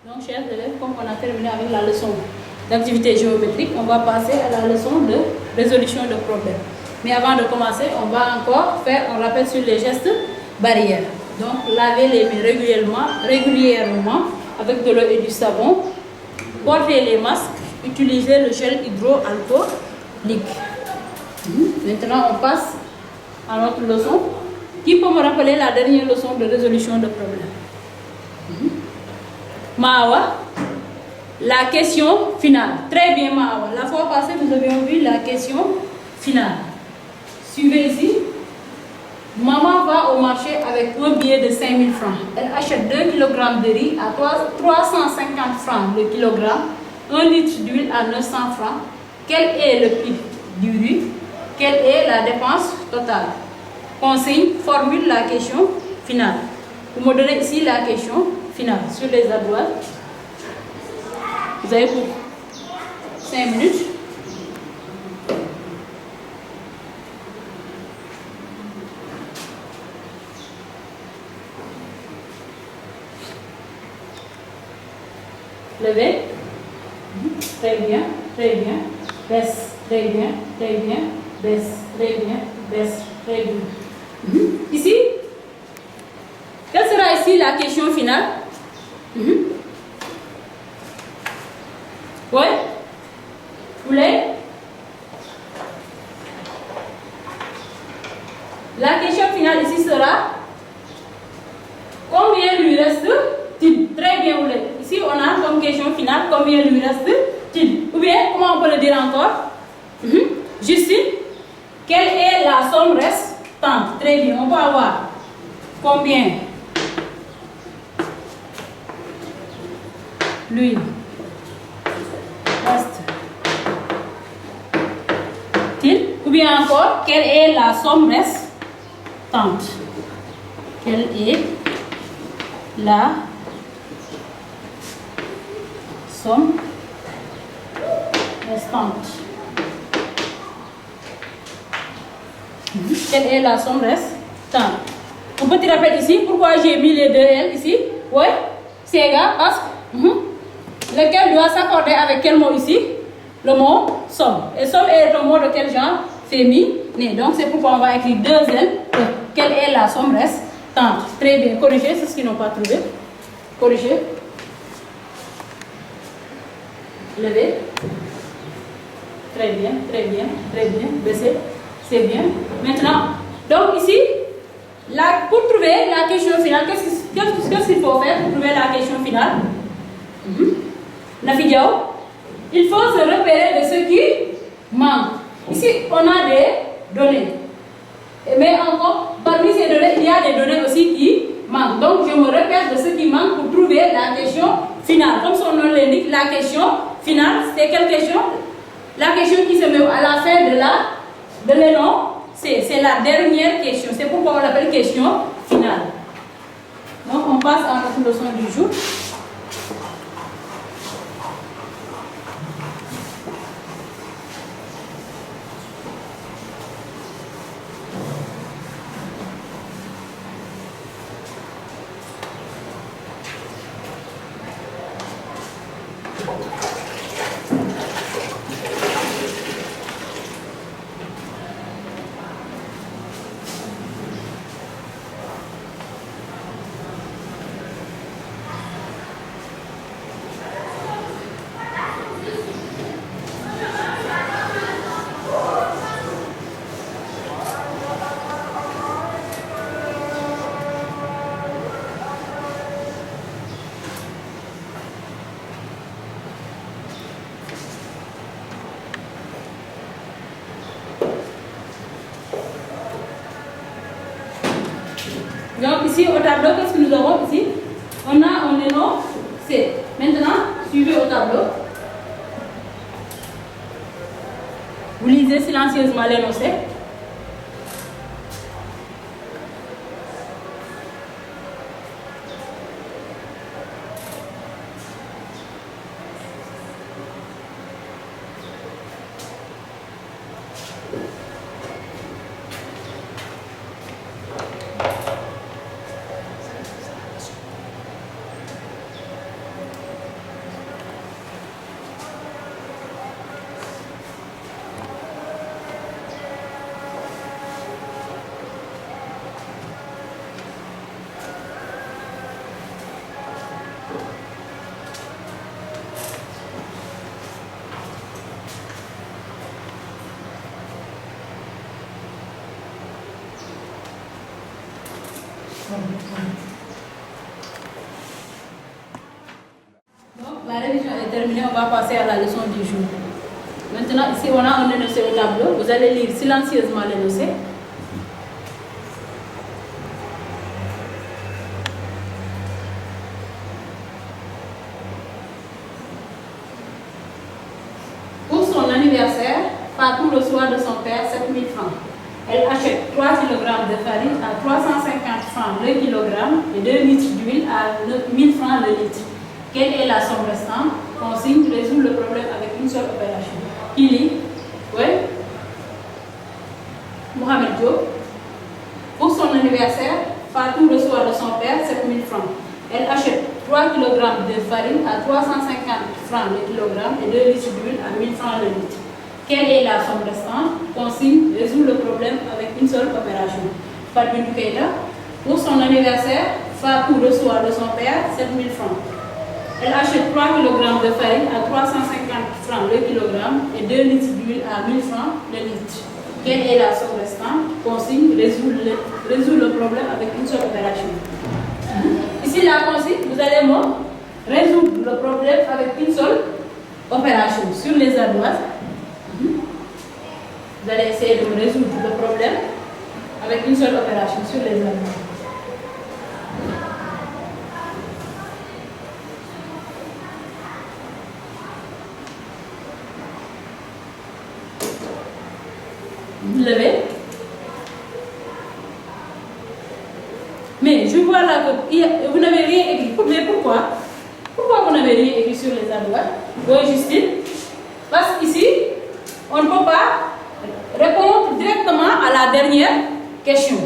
Donc, chers élèves, comme on a terminé avec la leçon d'activité géométrique, on va passer à la leçon de résolution de problèmes. Mais avant de commencer, on va encore faire un rappel sur les gestes barrières. Donc, laver les mains régulièrement avec de l'eau et du savon, porter les masques, utiliser le gel hydroalcoolique. Maintenant, on passe à notre leçon. Qui peut me rappeler la dernière leçon de résolution de problèmes? Mawa, la question finale. Très bien, Mawa. La fois passée, nous avions vu la question finale. Suivez ici. Maman va au marché avec un billet de 5 000 francs. Elle achète 2 kg de riz à 350 francs le kilogramme, 1 litre d'huile à 900 francs. Quel est le prix du riz? Quelle est la dépense totale? Consigne, formule la question finale. Vous me donnez ici la question finale sur les ardoises. Vous avez pour 5 minutes. Levez. Très bien, très bien. Baisse, très bien, très bien. Baisse, très bien, baisse, très bien. Ici, quelle sera ici la question finale? Oui? Vous voulez? La question finale ici sera combien lui reste-t-il? Très bien, vous voulez. Ici, on a comme question finale combien lui reste-t-il? Ou bien, comment on peut le dire encore? Justine, quelle est la somme restante? Très bien, on peut avoir combien lui reste-t-il? Ou bien encore, quelle est la somme restante? Quelle est la somme restante? Quelle est la somme restante? Un petit rappel ici, pourquoi j'ai mis les deux L ici? Oui, c'est égal parce que lequel doit s'accorder avec quel mot ici? Le mot somme. Et somme est un mot de quel genre? Féminin. Donc c'est pourquoi on va écrire deux L. Quelle est la somme restante? Très bien, corrigez, c'est ce qu'ils n'ont pas trouvé. Corrigez. Levez. Très bien, très bien, très bien. Baissez. C'est bien. Maintenant, donc ici, pour trouver la question finale, qu'est-ce qu'il faut faire pour trouver la question finale? Nafi Diaw, il faut se repérer de ce qui manque. Ici, on a des données. Mais encore, parmi ces données, il y a des données aussi qui manquent. Donc, je me repère de ce qui manque pour trouver la question finale. Comme son nom l'indique, la question finale, c'est quelle question? La question qui se met à la fin de l'énon, c'est la dernière question. C'est pourquoi on l'appelle question finale. Donc, on passe à notre leçon du jour. Donc ici au tableau, qu'est-ce que nous avons ici? On a un énoncé. Maintenant, suivez au tableau. Vous lisez silencieusement l'énoncé. Donc, la révision est terminée, on va passer à la leçon du jour. Maintenant, ici, on a un énoncé au tableau. Vous allez lire silencieusement l'énoncé. Pour son anniversaire, Fatou reçoit de son père 7 000 francs. Elle achète 3 kg de farine à 350 francs le kilogramme et 2 litres d'huile à 1 000 francs le litre. Quelle est la somme restante? Consigne, résout le problème avec une seule opération. Qui lit? Oui. Mohamed Diop. Pour son anniversaire, Fatou reçoit de son père 7 000 francs. Elle achète 3 kg de farine à 350 francs le kilogramme et 2 litres d'huile à 1 000 francs le litre. Quelle est la somme restante? Consigne, résout le problème avec une seule opération. Fatou Keita. Pour son anniversaire, Fatou reçoit de son père 7 000 francs. Elle achète 3 kg de farine à 350 francs le kilogramme et 2 litres d'huile à 1 000 francs le litre. Quelle est la somme restante? Consigne, résout le problème avec une seule opération. Ici, la consigne, vous allez résoudre le problème avec une seule opération. Sur les ardoises, vous allez essayer de résoudre le problème avec une seule opération sur les ardoises. Levez. Mais je vois là que vous n'avez rien écrit. Mais pourquoi? Pourquoi vous n'avez rien écrit sur les ardoises? Oui, Justine. Parce qu'ici, on ne peut pas répondre directement à la dernière question.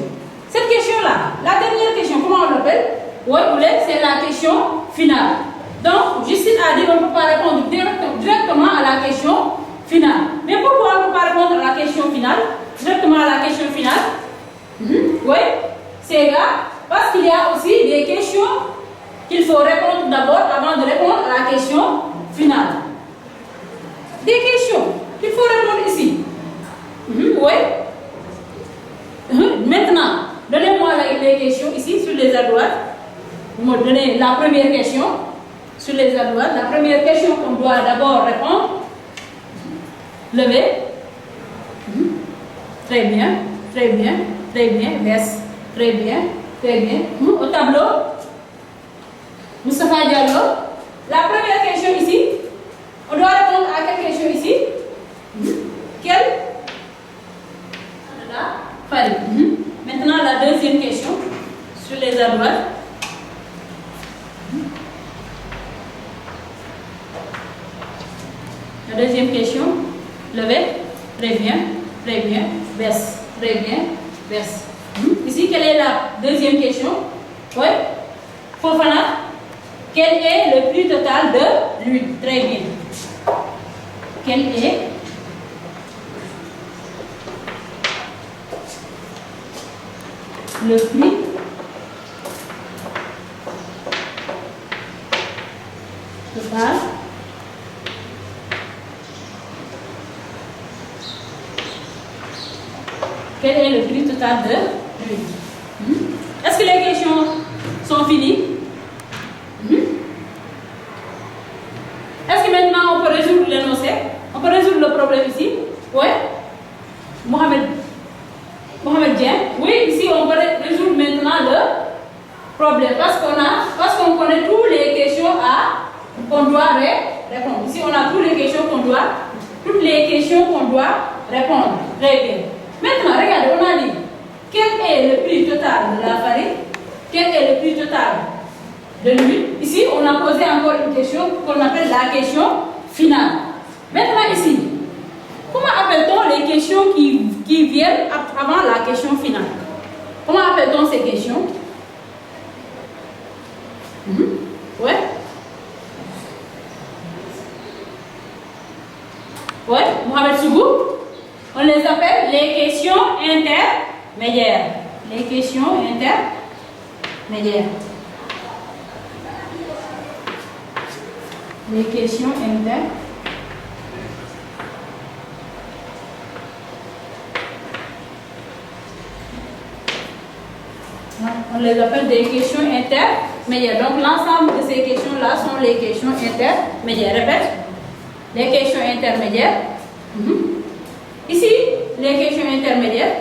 Cette question-là, la dernière question, comment on l'appelle? Oui, c'est la question finale. Donc, Justine a dit qu'on ne peut pas répondre directement à la question finale. Mais pourquoi on ne peut pas répondre à la question finale? Directement à la question finale? Oui, c'est là. Parce qu'il y a aussi des questions qu'il faut répondre d'abord avant de répondre à la question finale. Des questions qu'il faut répondre ici. Oui. Maintenant, donnez-moi les questions ici sur les ardoises. Vous me donnez la première question sur les ardoises. La première question qu'on doit d'abord répondre. Levez. Très bien, très bien, très bien. Baisse. Très bien, très bien. Au tableau. Moustapha Diallo. La première question ici. On doit répondre à quelle question ici? Quelle? La farine. Maintenant, la deuxième question sur les ardoises. La deuxième question. Levez. Très bien, très bien. Baisse. Très bien, baisse. Ici, quelle est la deuxième question? Oui. Fofana. Quel est le prix total de l'huile? Très bien. Quel est le prix total quel est le prix total de l'huile? Est-ce que les questions sont finies? Est-ce que maintenant on peut résoudre l'énoncé? On peut résoudre le problème ici? Oui. Mohamed Dien. Oui, ici on peut résoudre maintenant le problème parce qu'on connaît toutes les questions qu'on doit répondre. Ici on a toutes les questions qu'on doit répondre. Très bien. Maintenant, regardez, on a dit quel est le prix total de la farine? Quel est le prix total de l'huile? Ici, on a posé encore une question qu'on appelle la question finale. Maintenant, ici, comment appelle-t-on les questions qui viennent avant la question finale? Comment appelle-t-on ces questions? Ouais. Ouais, Mohamed Sougou. On les appelle les questions intermédiaires. Les questions intermédiaires. Les questions intermédiaires. On On les appelle des questions intermédiaires. Donc l'ensemble de ces questions-là sont les questions intermédiaires. Répète. Les questions intermédiaires. Ici, les questions intermédiaires.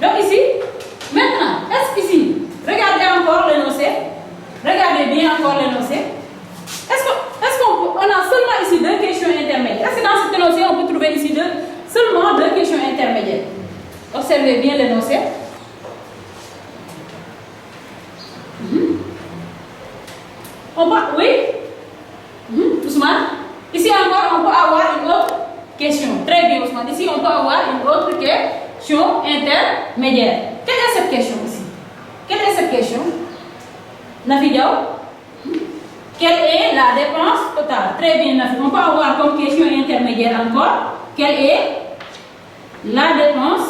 Donc ici, maintenant, est-ce qu'ici, regardez encore l'énoncé. Regardez bien encore l'énoncé. Est-ce qu'on a seulement ici deux questions intermédiaires? Est-ce que dans cet énoncé, on peut trouver ici seulement deux questions intermédiaires? Observez bien l'énoncé. Oui? Ousmane? Ici encore, on peut avoir une autre question. Très bien, Ousmane. Ici, on peut avoir une autre question intermédiaire. Quelle est cette question ici? Quelle est cette question? Nafidiao? Quelle est la dépense totale? Très bien, Nafi. On peut avoir comme question intermédiaire encore. Quelle est la dépense?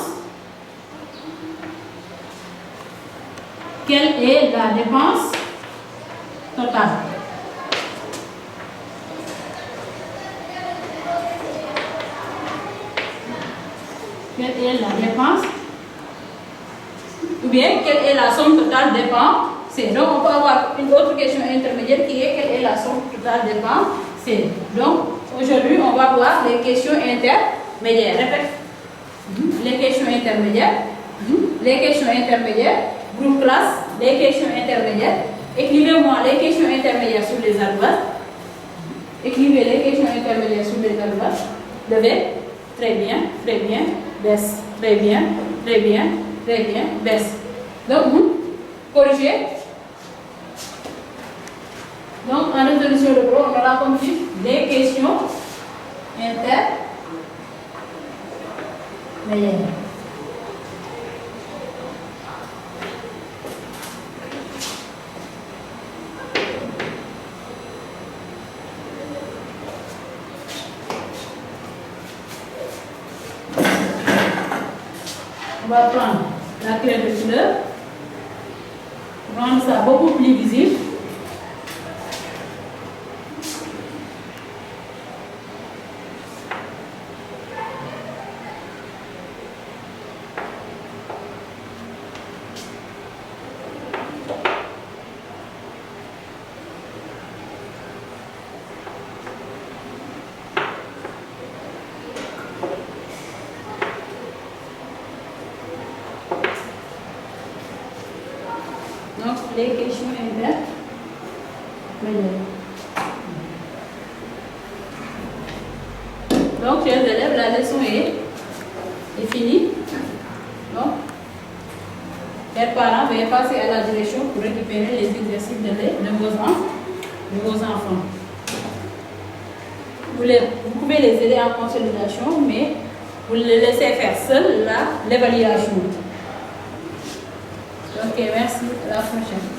Quelle est la dépense totale? Quelle est la dépense? Ou bien, quelle est la somme totale dépensée? Donc, on peut avoir une autre question intermédiaire qui est quelle est la somme totale dépensée? Donc, aujourd'hui, on va voir les questions intermédiaires. Répète. Les questions intermédiaires. Les questions intermédiaires. Groupe classe. Les questions intermédiaires. Écrivez-moi les questions intermédiaires sur les ardoises. Écrivez les questions intermédiaires sur les ardoises. Levez. Très bien, très bien. Baisse. Très bien, très bien, très bien. Baisse. Donc, corrigez. Donc, en résolution de gros, on aura compris les questions intermédiaires. On va prendre la craie de couleur, rendre ça beaucoup plus visible. Donc, les questions intermédiaires. Donc, chers élèves, la leçon est finie. Donc, chers parents, veuillez passer à la direction pour récupérer les exercices de vos enfants. Vous pouvez les aider en consolidation, mais vous les laissez faire seuls l'évaluation. Ok, merci. À la prochaine.